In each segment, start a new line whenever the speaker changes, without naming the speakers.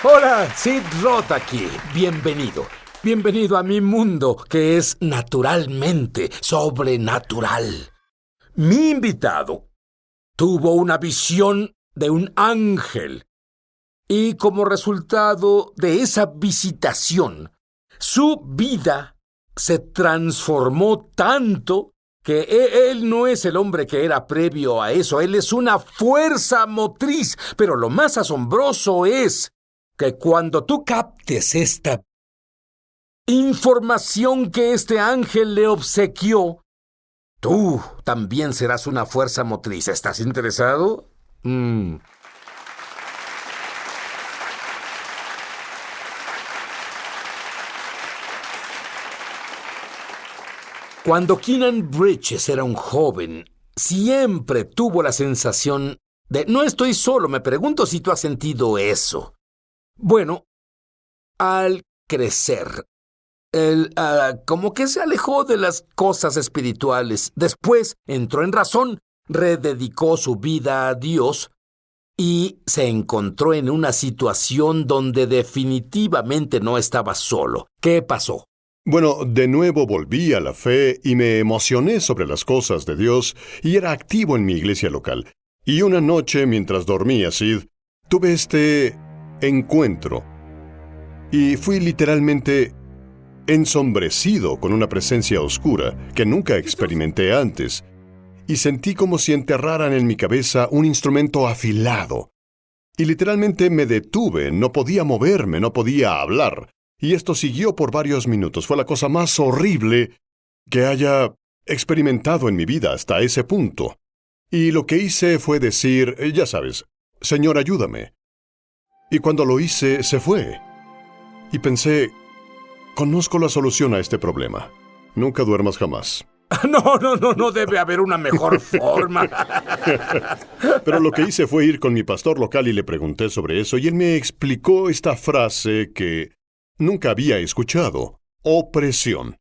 Hola, Sid Roth aquí. Bienvenido. Bienvenido a mi mundo, que es naturalmente sobrenatural. Mi invitado tuvo una visión de un ángel y como resultado de esa visitación, su vida se transformó tanto que él no es el hombre que era previo a eso. Él es una fuerza motriz. Pero lo más asombroso es que cuando tú captes esta información que este ángel le obsequió, tú también serás una fuerza motriz. ¿Estás interesado? Cuando Keenan Bridges era un joven, siempre tuvo la sensación de no estoy solo. Me pregunto si tú has sentido eso. Bueno, al crecer, él como que se alejó de las cosas espirituales. Después entró en razón, rededicó su vida a Dios y se encontró en una situación donde definitivamente no estaba solo. ¿Qué pasó?
Bueno, de nuevo volví a la fe y me emocioné sobre las cosas de Dios y era activo en mi iglesia local. Y una noche, mientras dormía, Sid, tuve este encuentro. Y fui literalmente ensombrecido con una presencia oscura que nunca experimenté antes. Y sentí como si enterraran en mi cabeza un instrumento afilado. Y literalmente me detuve, no podía moverme, no podía hablar. Y esto siguió por varios minutos. Fue la cosa más horrible que haya experimentado en mi vida hasta ese punto. Y lo que hice fue decir, ya sabes, Señor, ayúdame. Y cuando lo hice, se fue. Y pensé, conozco la solución a este problema. Nunca duermas jamás.
No debe haber una mejor forma.
Pero lo que hice fue ir con mi pastor local y le pregunté sobre eso, y él me explicó esta frase que nunca había escuchado: opresión.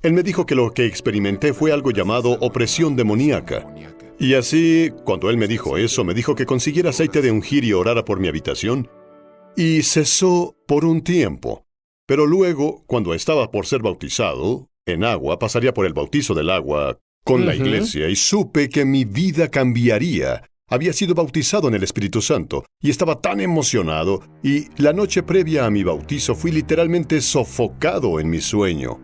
Él me dijo que lo que experimenté fue algo llamado opresión demoníaca. Y así, cuando él me dijo eso, me dijo que consiguiera aceite de ungir y orara por mi habitación. Y cesó por un tiempo. Pero luego, cuando estaba por ser bautizado en agua, pasaría por el bautizo del agua con la iglesia, y supe que mi vida cambiaría. Había sido bautizado en el Espíritu Santo y estaba tan emocionado, y la noche previa a mi bautizo fui literalmente sofocado en mi sueño.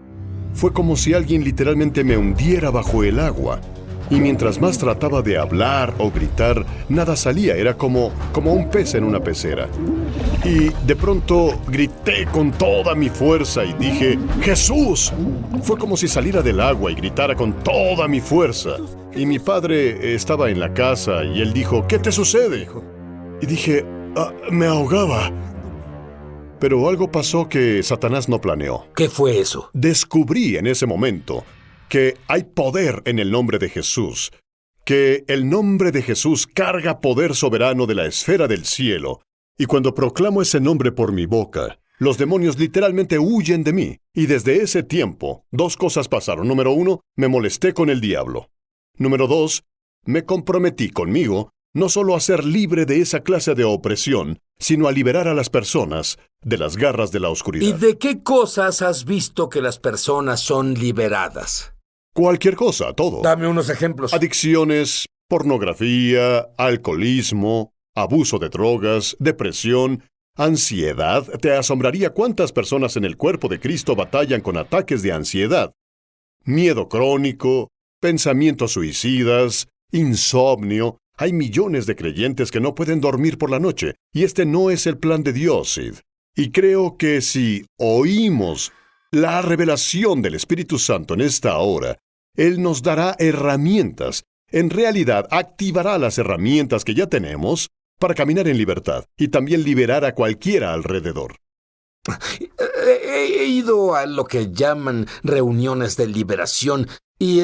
Fue como si alguien literalmente me hundiera bajo el agua. Y mientras más trataba de hablar o gritar, nada salía. Era como un pez en una pecera. Y de pronto grité con toda mi fuerza y dije, ¡Jesús! Fue como si saliera del agua y gritara con toda mi fuerza. Y mi padre estaba en la casa y él dijo, ¿qué te sucede? Y dije, me ahogaba. Pero algo pasó que Satanás no planeó.
¿Qué fue eso?
Descubrí en ese momento que hay poder en el nombre de Jesús, que el nombre de Jesús carga poder soberano de la esfera del cielo, y cuando proclamo ese nombre por mi boca, los demonios literalmente huyen de mí. Y desde ese tiempo, dos cosas pasaron. Número 1, me molesté con el diablo. Número 2, me comprometí conmigo no solo a ser libre de esa clase de opresión, sino a liberar a las personas de las garras de la oscuridad.
¿Y de qué cosas has visto que las personas son liberadas?
Cualquier cosa, todo.
Dame unos ejemplos.
Adicciones, pornografía, alcoholismo, abuso de drogas, depresión, ansiedad. Te asombraría cuántas personas en el cuerpo de Cristo batallan con ataques de ansiedad. Miedo crónico, pensamientos suicidas, insomnio. Hay millones de creyentes que no pueden dormir por la noche, y este no es el plan de Dios, Sid. Y creo que si oímos la revelación del Espíritu Santo en esta hora, Él nos dará herramientas. En realidad, activará las herramientas que ya tenemos para caminar en libertad y también liberar a cualquiera alrededor.
He ido a lo que llaman reuniones de liberación y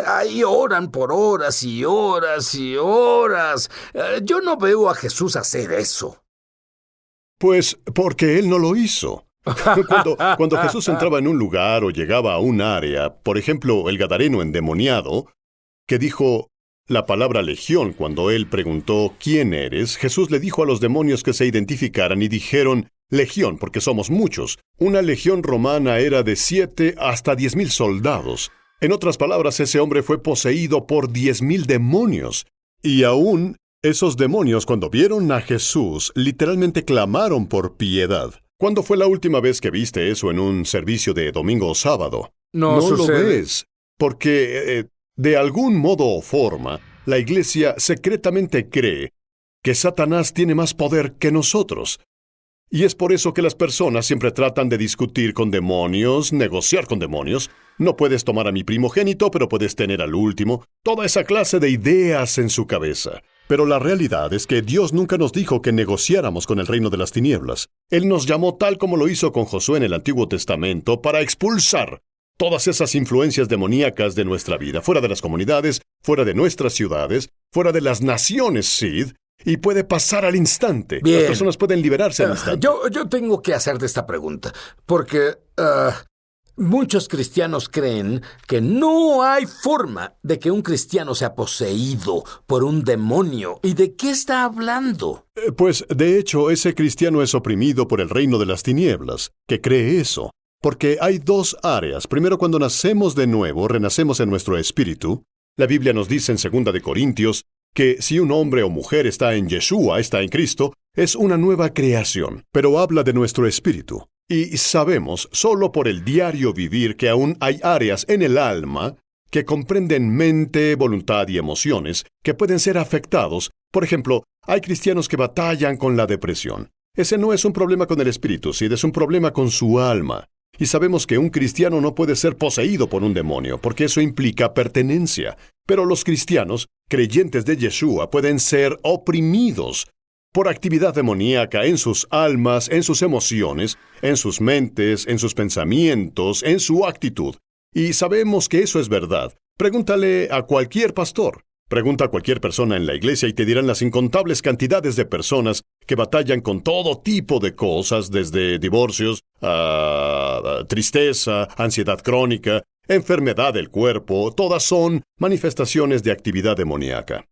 ahí oran por horas y horas y horas. Yo no veo a Jesús hacer eso.
Pues porque Él no lo hizo. Cuando Jesús entraba en un lugar o llegaba a un área, por ejemplo, el gadareno endemoniado, que dijo, la palabra legión, cuando él preguntó ¿quién eres?, Jesús le dijo a los demonios que se identificaran y dijeron legión, porque somos muchos. Una legión romana era de 7 hasta 10,000 soldados. En otras palabras, ese hombre fue poseído por 10,000 demonios. Y aún esos demonios, cuando vieron a Jesús, literalmente clamaron por piedad. ¿Cuándo fue la última vez que viste eso en un servicio de domingo o sábado?
No
lo
sucede.
ves, porque de algún modo o forma, la iglesia secretamente cree que Satanás tiene más poder que nosotros. Y es por eso que las personas siempre tratan de discutir con demonios, negociar con demonios. No puedes tomar a mi primogénito, pero puedes tener al último. Toda esa clase de ideas en su cabeza. Pero la realidad es que Dios nunca nos dijo que negociáramos con el reino de las tinieblas. Él nos llamó tal como lo hizo con Josué en el Antiguo Testamento para expulsar todas esas influencias demoníacas de nuestra vida, fuera de las comunidades, fuera de nuestras ciudades, fuera de las naciones, Sid. Y puede pasar al instante.
Bien.
Las personas pueden liberarse al instante.
Yo tengo que hacerte esta pregunta, porque muchos cristianos creen que no hay forma de que un cristiano sea poseído por un demonio. ¿Y de qué está hablando?
Pues, de hecho, ese cristiano es oprimido por el reino de las tinieblas, que cree eso. Porque hay dos áreas. Primero, cuando nacemos de nuevo, renacemos en nuestro espíritu. La Biblia nos dice en 2 de Corintios que si un hombre o mujer está en Yeshua, está en Cristo, es una nueva creación, pero habla de nuestro espíritu. Y sabemos, solo por el diario vivir, que aún hay áreas en el alma que comprenden mente, voluntad y emociones que pueden ser afectados. Por ejemplo, hay cristianos que batallan con la depresión. Ese no es un problema con el espíritu, sino es un problema con su alma. Y sabemos que un cristiano no puede ser poseído por un demonio, porque eso implica pertenencia. Pero los cristianos, creyentes de Yeshua, pueden ser oprimidos por actividad demoníaca en sus almas, en sus emociones, en sus mentes, en sus pensamientos, en su actitud. Y sabemos que eso es verdad. Pregúntale a cualquier pastor. Pregunta a cualquier persona en la iglesia y te dirán las incontables cantidades de personas que batallan con todo tipo de cosas, desde divorcios, tristeza, ansiedad crónica, enfermedad del cuerpo. Todas son manifestaciones de actividad demoníaca.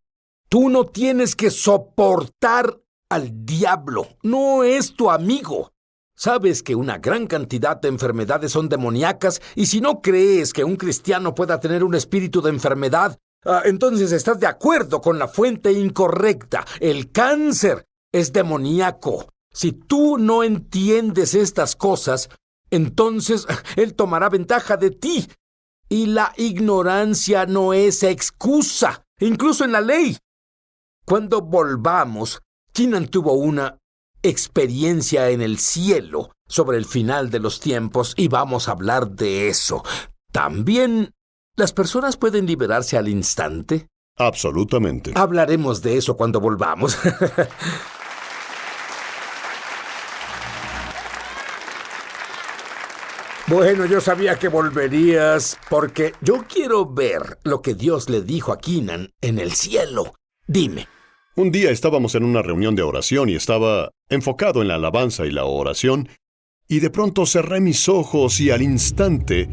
Tú no tienes que soportar al diablo. No es tu amigo. Sabes que una gran cantidad de enfermedades son demoníacas, y si no crees que un cristiano pueda tener un espíritu de enfermedad, entonces estás de acuerdo con la fuente incorrecta. El cáncer es demoníaco. Si tú no entiendes estas cosas, entonces él tomará ventaja de ti. Y la ignorancia no es excusa, incluso en la ley. Cuando volvamos, Keenan tuvo una experiencia en el cielo sobre el final de los tiempos y vamos a hablar de eso. También, ¿las personas pueden liberarse al instante?
Absolutamente.
Hablaremos de eso cuando volvamos. Bueno, yo sabía que volverías porque yo quiero ver lo que Dios le dijo a Keenan en el cielo. Dime.
Un día estábamos en una reunión de oración y estaba enfocado en la alabanza y la oración, y de pronto cerré mis ojos y al instante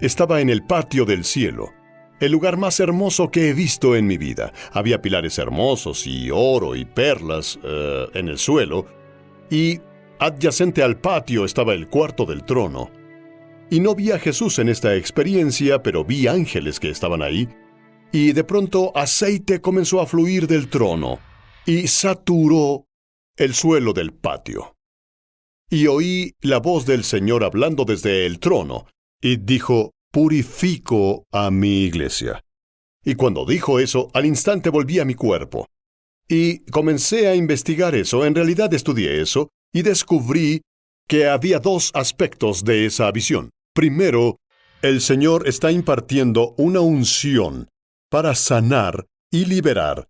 estaba en el patio del cielo, el lugar más hermoso que he visto en mi vida. Había pilares hermosos y oro y perlas en el suelo, y adyacente al patio estaba el cuarto del trono. Y no vi a Jesús en esta experiencia, pero vi ángeles que estaban ahí, y de pronto aceite comenzó a fluir del trono y saturó el suelo del patio. Y oí la voz del Señor hablando desde el trono, y dijo: «Purifico a mi iglesia». Y cuando dijo eso, al instante volví a mi cuerpo. Y comencé a investigar eso. En realidad estudié eso, y descubrí que había dos aspectos de esa visión. Primero, el Señor está impartiendo una unción para sanar y liberar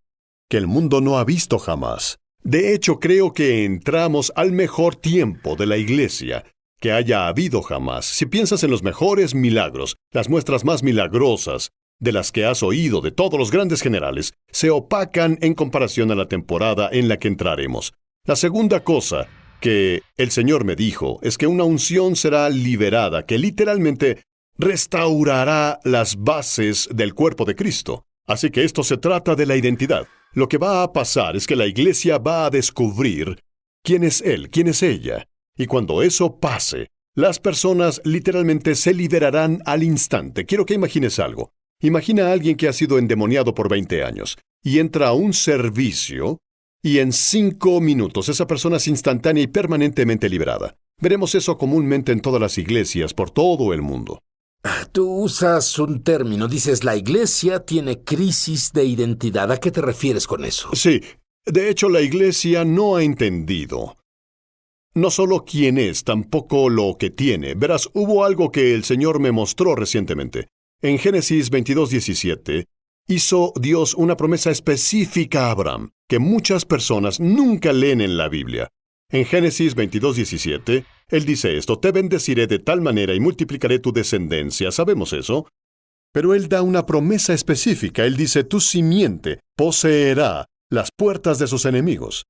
que el mundo no ha visto jamás. De hecho, creo que entramos al mejor tiempo de la iglesia que haya habido jamás. Si piensas en los mejores milagros, las muestras más milagrosas de las que has oído de todos los grandes generales, se opacan en comparación a la temporada en la que entraremos. La segunda cosa que el Señor me dijo es que una unción será liberada, que literalmente restaurará las bases del cuerpo de Cristo. Así que esto se trata de la identidad. Lo que va a pasar es que la iglesia va a descubrir quién es él, quién es ella. Y cuando eso pase, las personas literalmente se liberarán al instante. Quiero que imagines algo. Imagina a alguien que ha sido endemoniado por 20 años y entra a un servicio y en 5 minutos esa persona es instantánea y permanentemente liberada. Veremos eso comúnmente en todas las iglesias por todo el mundo.
Tú usas un término, dices la iglesia tiene crisis de identidad. ¿A qué te refieres con eso?
Sí, de hecho la iglesia no ha entendido no solo quién es, tampoco lo que tiene. Verás, hubo algo que el Señor me mostró recientemente. En Génesis 22:17, hizo Dios una promesa específica a Abraham, que muchas personas nunca leen en la Biblia. En Génesis 22:17, Él dice esto: te bendeciré de tal manera y multiplicaré tu descendencia. ¿Sabemos eso? Pero Él da una promesa específica. Él dice: tu simiente poseerá las puertas de sus enemigos.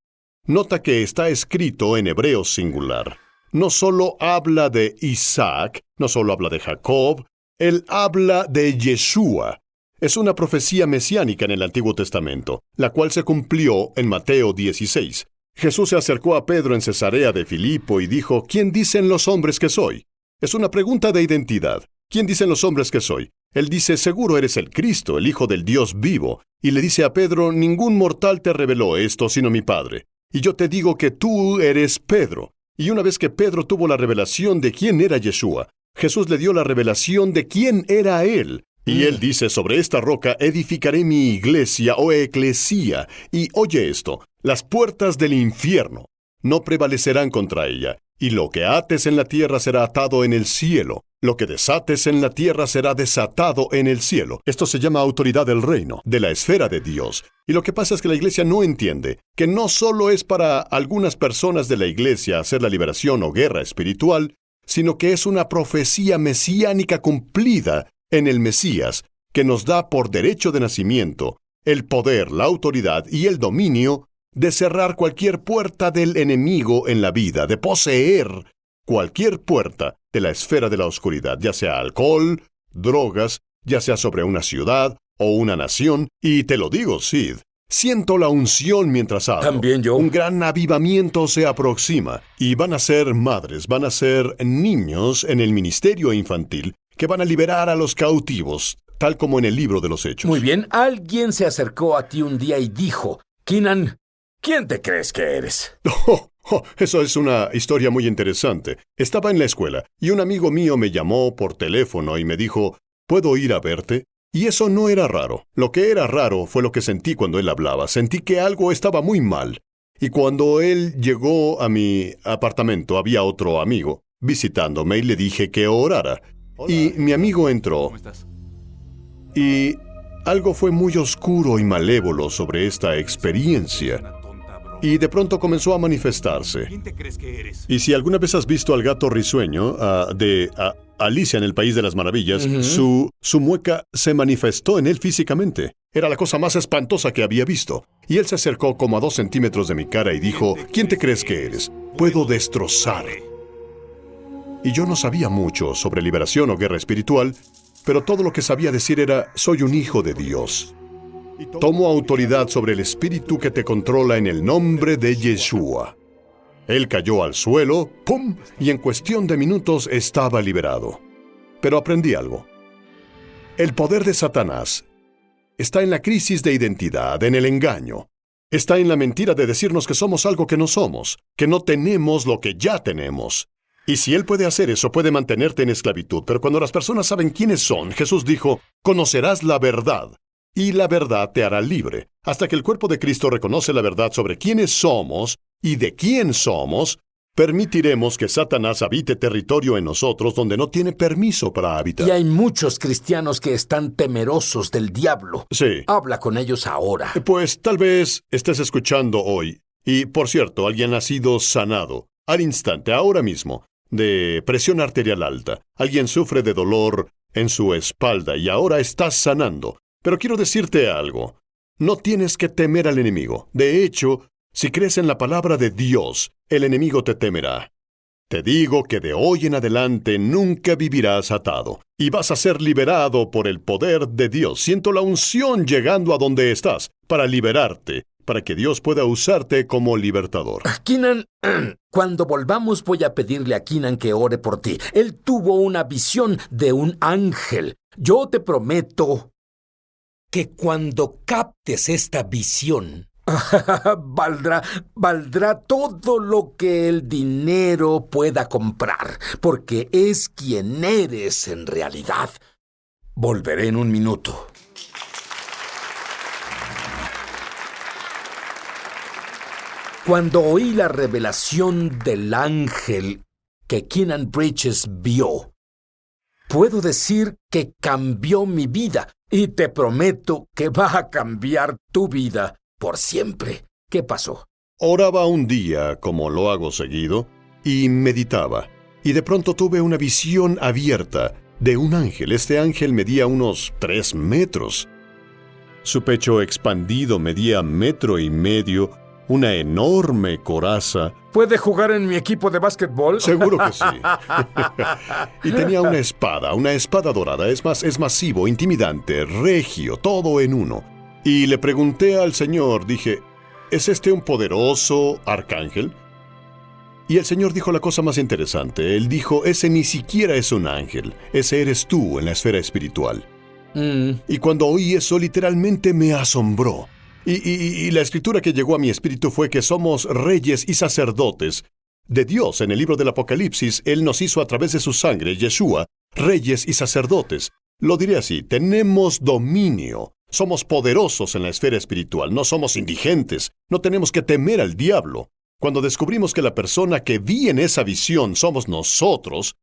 Nota que está escrito en hebreo singular. No solo habla de Isaac, no solo habla de Jacob, Él habla de Yeshua. Es una profecía mesiánica en el Antiguo Testamento, la cual se cumplió en Mateo 16. Jesús se acercó a Pedro en Cesarea de Filipo y dijo: ¿quién dicen los hombres que soy? Es una pregunta de identidad. ¿Quién dicen los hombres que soy? Él dice: seguro eres el Cristo, el Hijo del Dios vivo. Y le dice a Pedro: ningún mortal te reveló esto sino mi Padre. Y yo te digo que tú eres Pedro. Y una vez que Pedro tuvo la revelación de quién era Yeshua, Jesús le dio la revelación de quién era Él. Y Él dice: sobre esta roca edificaré mi iglesia o eclesía. Y oye esto: las puertas del infierno no prevalecerán contra ella. Y lo que ates en la tierra será atado en el cielo. Lo que desates en la tierra será desatado en el cielo. Esto se llama autoridad del reino, de la esfera de Dios. Y lo que pasa es que la iglesia no entiende que no solo es para algunas personas de la iglesia hacer la liberación o guerra espiritual, sino que es una profecía mesiánica cumplida en el Mesías, que nos da por derecho de nacimiento el poder, la autoridad y el dominio de cerrar cualquier puerta del enemigo en la vida, de poseer cualquier puerta de la esfera de la oscuridad, ya sea alcohol, drogas, ya sea sobre una ciudad o una nación. Y te lo digo, Sid, siento la unción mientras hablo.
También yo.
Un gran avivamiento se aproxima, y van a ser madres, van a ser niños en el ministerio infantil que van a liberar a los cautivos, tal como en el libro de los Hechos.
Muy bien, alguien se acercó a ti un día y dijo: Keenan, ¿quién te crees que eres?
Eso es una historia muy interesante. Estaba en la escuela y un amigo mío me llamó por teléfono y me dijo: ¿puedo ir a verte? Y eso no era raro. Lo que era raro fue lo que sentí cuando él hablaba. Sentí que algo estaba muy mal. Y cuando él llegó a mi apartamento, había otro amigo visitándome y le dije que orara. Y mi amigo entró.
¿Cómo estás?
Y algo fue muy oscuro y malévolo sobre esta experiencia.
Una tonta broma.
Y de pronto comenzó a manifestarse.
¿Quién te crees que eres?
Y si alguna vez has visto al gato risueño de Alicia en el País de las Maravillas, su mueca se manifestó en él físicamente. Era la cosa más espantosa que había visto. Y él se acercó como a 2 centímetros de mi cara y dijo: ¿quién te crees que eres? Puedo destrozar. Y yo no sabía mucho sobre liberación o guerra espiritual, pero todo lo que sabía decir era: soy un hijo de Dios. Tomo autoridad sobre el espíritu que te controla en el nombre de Yeshua. Él cayó al suelo, ¡pum!, y en cuestión de minutos estaba liberado. Pero aprendí algo. El poder de Satanás está en la crisis de identidad, en el engaño. Está en la mentira de decirnos que somos algo que no somos, que no tenemos lo que ya tenemos. Y si él puede hacer eso, puede mantenerte en esclavitud. Pero cuando las personas saben quiénes son, Jesús dijo: conocerás la verdad, y la verdad te hará libre. Hasta que el cuerpo de Cristo reconoce la verdad sobre quiénes somos y de quién somos, permitiremos que Satanás habite territorio en nosotros donde no tiene permiso para habitar.
Y hay muchos cristianos que están temerosos del diablo.
Sí.
Habla con ellos ahora.
Pues tal vez estés escuchando hoy. Y, por cierto, alguien ha sido sanado al instante, ahora mismo, de presión arterial alta. Alguien sufre de dolor en su espalda y ahora estás sanando. Pero quiero decirte algo. No tienes que temer al enemigo. De hecho, si crees en la palabra de Dios, el enemigo te temerá. Te digo que de hoy en adelante nunca vivirás atado, y vas a ser liberado por el poder de Dios. Siento la unción llegando a donde estás, para liberarte, para que Dios pueda usarte como libertador.
Keenan, cuando volvamos voy a pedirle a Keenan que ore por ti. Él tuvo una visión de un ángel. Yo te prometo que cuando captes esta visión, valdrá todo lo que el dinero pueda comprar, porque es quien eres en realidad. Volveré en un minuto. Cuando oí la revelación del ángel que Keenan Bridges vio, puedo decir que cambió mi vida, y te prometo que va a cambiar tu vida por siempre. ¿Qué pasó?
Oraba un día, como lo hago seguido, y meditaba, y de pronto tuve una visión abierta de un ángel. Este ángel medía unos 3 metros. Su pecho expandido medía 1,5 metros, una enorme coraza.
¿Puede jugar en mi equipo de básquetbol?
Seguro que sí. Y tenía una espada dorada. Es masivo, intimidante, regio, todo en uno. Y le pregunté al Señor, dije, ¿es este un poderoso arcángel? Y el Señor dijo la cosa más interesante. Él dijo, ese ni siquiera es un ángel, ese eres tú en la esfera espiritual. Y cuando oí eso, literalmente me asombró. Y la escritura que llegó a mi espíritu fue que somos reyes y sacerdotes de Dios. En el libro del Apocalipsis, Él nos hizo a través de su sangre, Yeshua, reyes y sacerdotes. Lo diré así, tenemos dominio. Somos poderosos en la esfera espiritual, no somos indigentes, no tenemos que temer al diablo. Cuando descubrimos que la persona que vi en esa visión somos nosotros,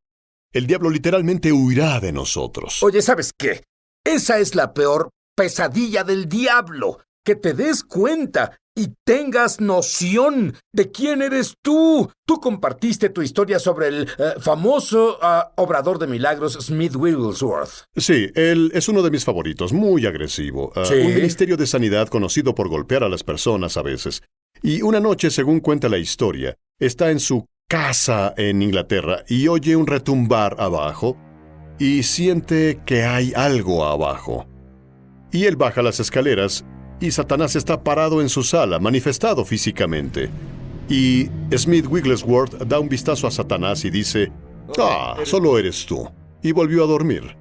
el diablo literalmente huirá de nosotros.
Oye, ¿sabes qué? Esa es la peor pesadilla del diablo. Que te des cuenta y tengas noción de quién eres tú. Tú compartiste tu historia sobre el famoso obrador de milagros Smith Wigglesworth.
Sí, él es uno de mis favoritos, muy agresivo.
¿Sí?
Un ministerio de sanidad conocido por golpear a las personas a veces. Y una noche, según cuenta la historia, está en su casa en Inglaterra y oye un retumbar abajo y siente que hay algo abajo. Y él baja las escaleras y Satanás está parado en su sala, manifestado físicamente. Y Smith Wigglesworth da un vistazo a Satanás y dice, solo eres tú. Y volvió a dormir.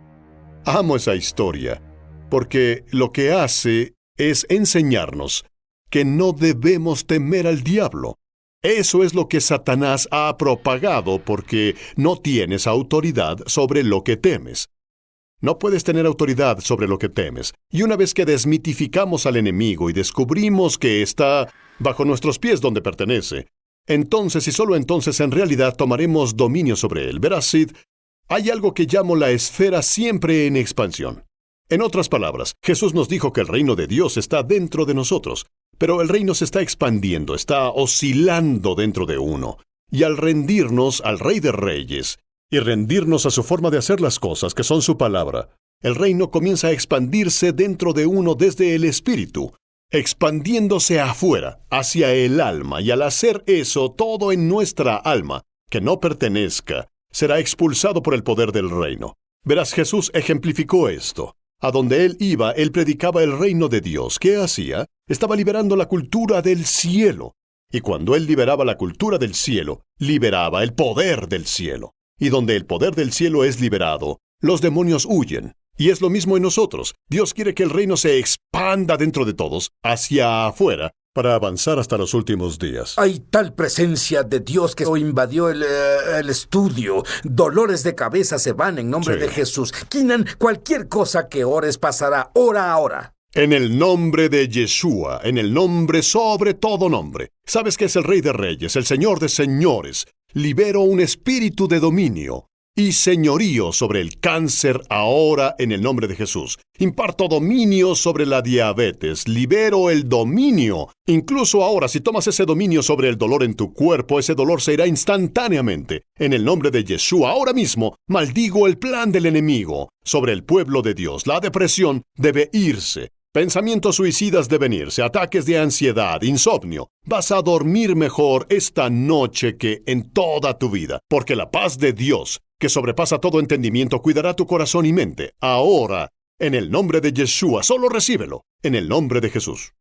Amo esa historia, porque lo que hace es enseñarnos que no debemos temer al diablo. Eso es lo que Satanás ha propagado porque no tienes autoridad sobre lo que temes. No puedes tener autoridad sobre lo que temes. Y una vez que desmitificamos al enemigo y descubrimos que está bajo nuestros pies donde pertenece, entonces y solo entonces en realidad tomaremos dominio sobre él. Verás, Sid, hay algo que llamo la esfera siempre en expansión. En otras palabras, Jesús nos dijo que el reino de Dios está dentro de nosotros, pero el reino se está expandiendo, está oscilando dentro de uno. Y al rendirnos al Rey de Reyes, y rendirnos a su forma de hacer las cosas, que son su palabra, el reino comienza a expandirse dentro de uno desde el espíritu, expandiéndose afuera, hacia el alma, y al hacer eso, todo en nuestra alma, que no pertenezca, será expulsado por el poder del reino. Verás, Jesús ejemplificó esto. A donde él iba, él predicaba el reino de Dios. ¿Qué hacía? Estaba liberando la cultura del cielo. Y cuando él liberaba la cultura del cielo, liberaba el poder del cielo. Y donde el poder del cielo es liberado, los demonios huyen. Y es lo mismo en nosotros. Dios quiere que el reino se expanda dentro de todos, hacia afuera, para avanzar hasta los últimos días.
Hay tal presencia de Dios que invadió el estudio. Dolores de cabeza se van en nombre de Jesús. Keenan, cualquier cosa que ores pasará. Ora ahora.
En el nombre de Yeshua, en el nombre sobre todo nombre. ¿Sabes que es el Rey de Reyes, el Señor de Señores? Libero un espíritu de dominio y señorío sobre el cáncer ahora en el nombre de Jesús. Imparto dominio sobre la diabetes. Libero el dominio. Incluso ahora, si tomas ese dominio sobre el dolor en tu cuerpo, ese dolor se irá instantáneamente. En el nombre de Yeshua, ahora mismo, maldigo el plan del enemigo sobre el pueblo de Dios. La depresión debe irse. Pensamientos suicidas deben irse, ataques de ansiedad, insomnio. Vas a dormir mejor esta noche que en toda tu vida, porque la paz de Dios, que sobrepasa todo entendimiento, cuidará tu corazón y mente. Ahora, en el nombre de Yeshua, solo recíbelo, en el nombre de Jesús.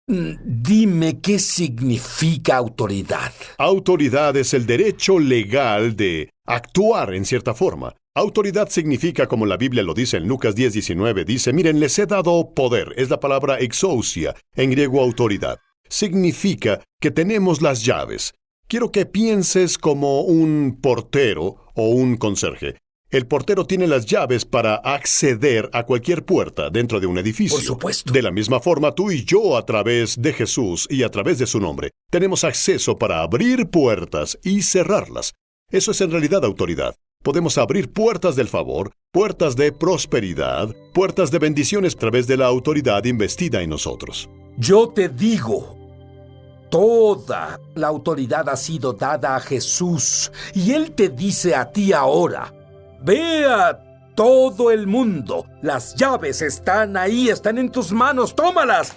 Dime qué significa autoridad.
Autoridad es el derecho legal de actuar en cierta forma. Autoridad significa, como la Biblia lo dice en Lucas 10:19, dice, miren, les he dado poder. Es la palabra exousia, en griego autoridad. Significa que tenemos las llaves. Quiero que pienses como un portero o un conserje. El portero tiene las llaves para acceder a cualquier puerta dentro de un edificio.
Por supuesto.
De la misma forma, tú y yo, a través de Jesús y a través de su nombre, tenemos acceso para abrir puertas y cerrarlas. Eso es en realidad autoridad. Podemos abrir puertas del favor, puertas de prosperidad, puertas de bendiciones a través de la autoridad investida en nosotros.
Yo te digo, toda la autoridad ha sido dada a Jesús, y Él te dice a ti ahora, ve a todo el mundo. Las llaves están ahí, están en tus manos, tómalas.